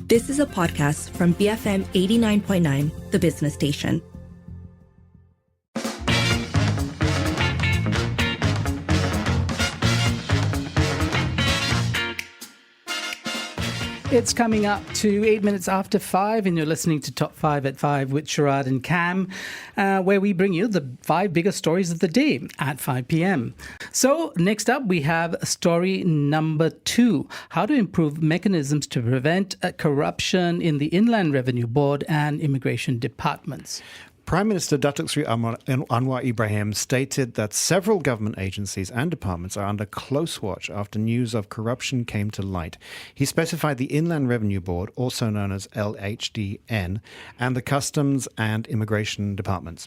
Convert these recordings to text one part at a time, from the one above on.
This is a podcast from BFM 89.9, the business station. It's coming up to 8 minutes after 5, and you're listening to Top 5 at 5 with Sharad and Cam, where we bring you the 5 biggest stories of the day at 5 p.m. So next up, we have story number 2, how to improve mechanisms to prevent corruption in the Inland Revenue Board and immigration departments. Prime Minister Datuk Sri Anwar Ibrahim stated that several government agencies and departments are under close watch after news of corruption came to light. He specified the Inland Revenue Board, also known as LHDN, and the Customs and Immigration Departments.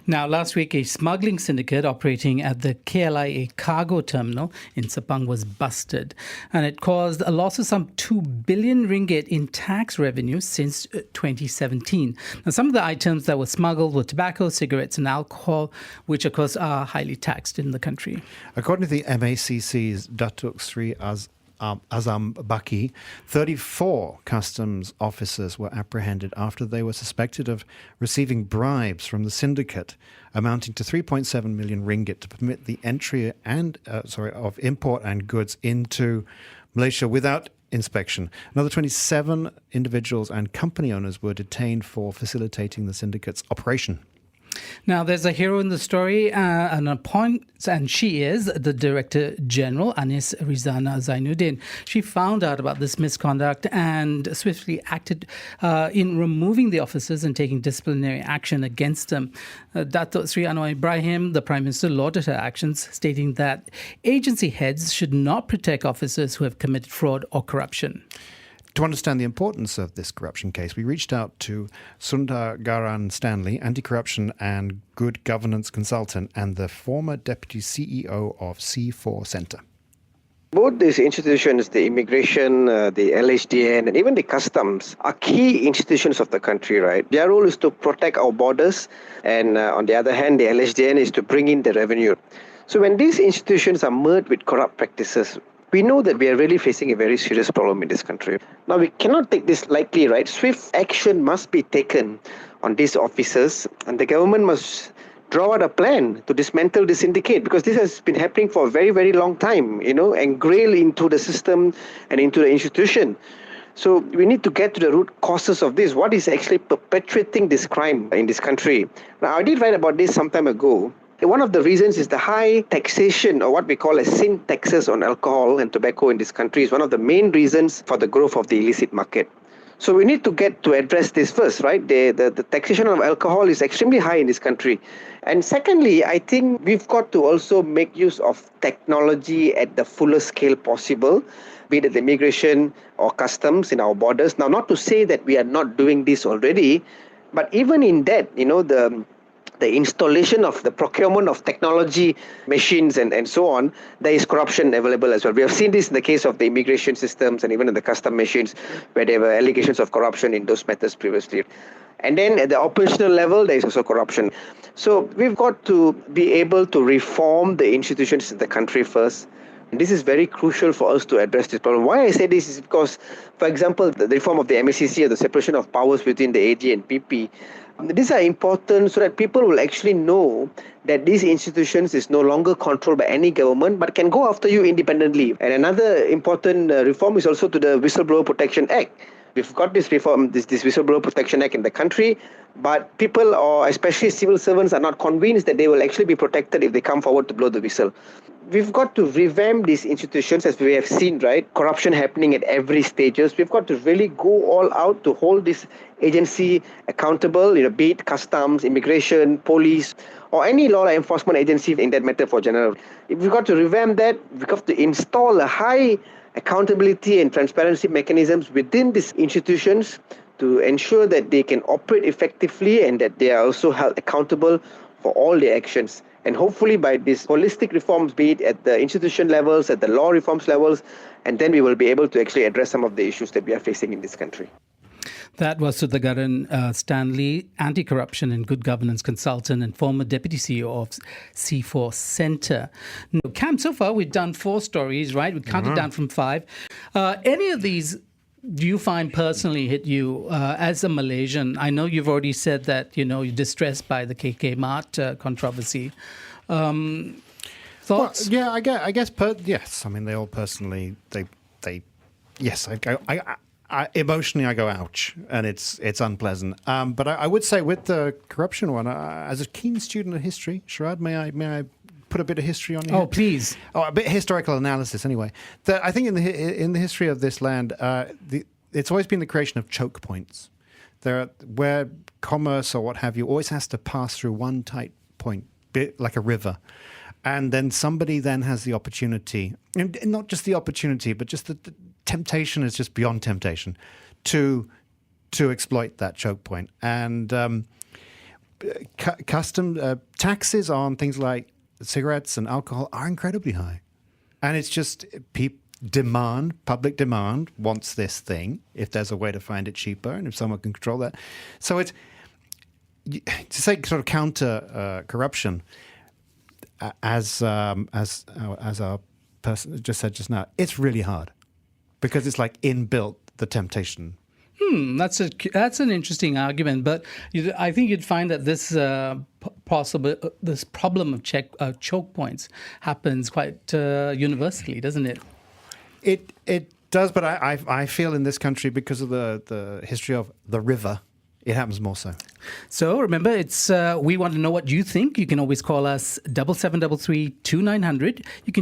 Now, last week, a smuggling syndicate operating at the KLIA cargo terminal in Sepang was busted, and it caused a loss of some 2 billion ringgit in tax revenue since 2017. Now, some of the items that were smuggled were tobacco, cigarettes and alcohol, which of course are highly taxed in the country. According to the MACC's Datuk Sri Azam Baki, 34 customs officers were apprehended after they were suspected of receiving bribes from the syndicate, amounting to 3.7 million ringgit to permit the entry of import and goods into Malaysia without inspection. Another 27 individuals and company owners were detained for facilitating the syndicate's operation. Now, there's a hero in the story, and she is the Director General, Anis Rizana Zainuddin. She found out about this misconduct and swiftly acted in removing the officers and taking disciplinary action against them. Datuk Sri Anwar Ibrahim, the Prime Minister, lauded her actions, stating that agency heads should not protect officers who have committed fraud or corruption. To understand the importance of this corruption case, we reached out to Sundargaran Stanley, anti-corruption and good governance consultant and the former deputy CEO of C4 Centre. Both these institutions, the immigration, the LHDN, and even the customs, are key institutions of the country, right? Their role is to protect our borders, and on the other hand, the LHDN is to bring in the revenue. So when these institutions are merged with corrupt practices, we know that we are really facing a very serious problem in this country. Now, we cannot take this lightly, right? Swift action must be taken on these officers, and the government must draw out a plan to dismantle this syndicate, because this has been happening for a very, very long time, ingrained into the system and into the institution. So we need to get to the root causes of this. What is actually perpetuating this crime in this country? Now, I did write about this some time ago. One of the reasons is the high taxation, or what we call as sin taxes on alcohol and tobacco in this country, is one of the main reasons for the growth of the illicit market. So we need to get to address this first, right? The taxation of alcohol is extremely high in this country. And secondly, I think we've got to also make use of technology at the fullest scale possible, be it the immigration or customs in our borders. Now, not to say that we are not doing this already, but even in that, the installation of the procurement of technology, machines and so on, there is corruption available as well. We have seen this in the case of the immigration systems and even in the custom machines, where there were allegations of corruption in those matters previously. And then at the operational level, there is also corruption. So we've got to be able to reform the institutions in the country first. And this is very crucial for us to address this problem. Why I say this is because, for example, the reform of the MACC, or the separation of powers between the AG and PP, these are important so that people will actually know that these institutions is no longer controlled by any government, but can go after you independently. And another important reform is also to the Whistleblower Protection Act. We've got this reform, this Whistleblower Protection Act in the country, but people, or especially civil servants, are not convinced that they will actually be protected if they come forward to blow the whistle. We've got to revamp these institutions, as we have seen, right? Corruption happening at every stages. We've got to really go all out to hold this agency accountable, be it customs, immigration, police, or any law enforcement agency in that matter for general. If we've got to revamp that, we've got to install a high accountability and transparency mechanisms within these institutions to ensure that they can operate effectively and that they are also held accountable for all their actions. And hopefully by these holistic reforms, be it at the institution levels, at the law reforms levels, and then we will be able to actually address some of the issues that we are facing in this country. That was Sundargaran Stanley, anti-corruption and good governance consultant and former deputy CEO of C4 Centre. Cam, so far we've done 4 stories, right? We counted down from 5. Any of these do you find personally hit you as a Malaysian? I know you've already said that, you're distressed by the KK Mart controversy. Thoughts? Well, yeah, I guess. Yes, I mean, they all personally. Yes, I emotionally, I go ouch, and it's unpleasant. But I would say with the corruption one, as a keen student of history, Sharad, may I put a bit of history on you? Oh, please. Oh, a bit of historical analysis. Anyway, I think in the history of this land, it's always been the creation of choke points. Where commerce or what have you always has to pass through one tight point, bit like a river. And then somebody then has the opportunity, and not just the opportunity, but just the temptation is just beyond temptation to exploit that choke point. And taxes on things like cigarettes and alcohol are incredibly high. And it's just public demand wants this thing if there's a way to find it cheaper and if someone can control that. So it's, to say sort of counter corruption, as our person just said just now, it's really hard because it's like inbuilt the temptation. That's an interesting argument, but I think you'd find that this this problem of choke points happens quite universally, doesn't it? It does, but I feel in this country because of the history of the river, it happens more so. So remember, it's we want to know what you think. You can always call us 7733 2900. You can